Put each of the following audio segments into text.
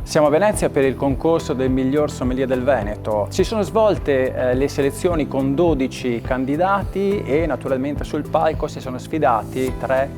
Siamo a Venezia per il concorso del miglior sommelier del Veneto. Si sono svolte le selezioni con 12 candidati e naturalmente sul palco si sono sfidati 3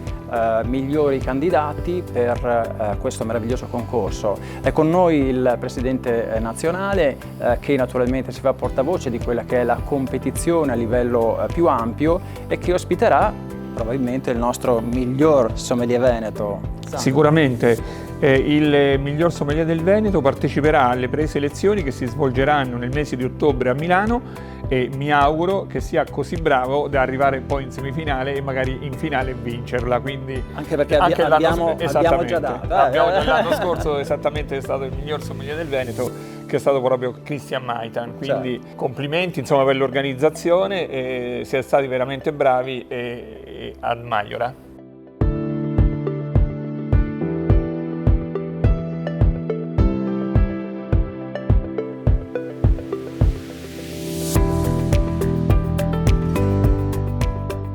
migliori candidati per questo meraviglioso concorso. È con noi il presidente nazionale che naturalmente si fa portavoce di quella che è la competizione a livello più ampio e che ospiterà probabilmente il nostro miglior sommelier veneto. Sicuramente il miglior sommelier del Veneto parteciperà alle preselezioni che si svolgeranno nel mese di ottobre a Milano e mi auguro che sia così bravo da arrivare poi in semifinale e magari in finale vincerla. Quindi anche perché abbiamo già dato. L'anno scorso esattamente è stato il miglior sommelier del Veneto, che è stato proprio Christian Maitan, quindi complimenti insomma per l'organizzazione, siete stati veramente bravi e ad Maiora.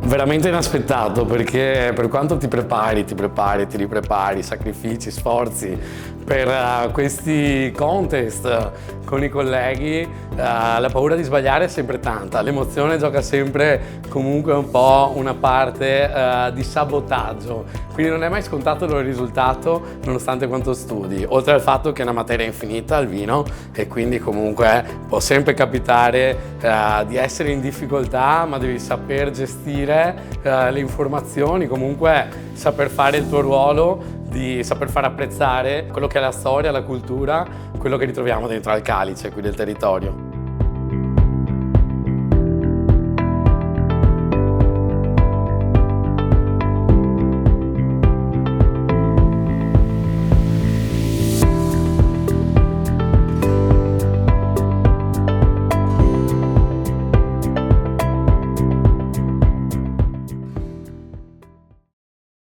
Veramente inaspettato, perché per quanto ti riprepari, sacrifici, sforzi per questi contest con i colleghi, la paura di sbagliare è sempre tanta, l'emozione gioca sempre comunque un po' una parte di sabotaggio, quindi non è mai scontato il risultato nonostante quanto studi, oltre al fatto che è una materia infinita il vino e quindi comunque può sempre capitare di essere in difficoltà, ma devi saper gestire le informazioni, comunque saper fare il tuo ruolo, di saper far apprezzare quello che è la storia, la cultura, quello che ritroviamo dentro al calice qui del territorio.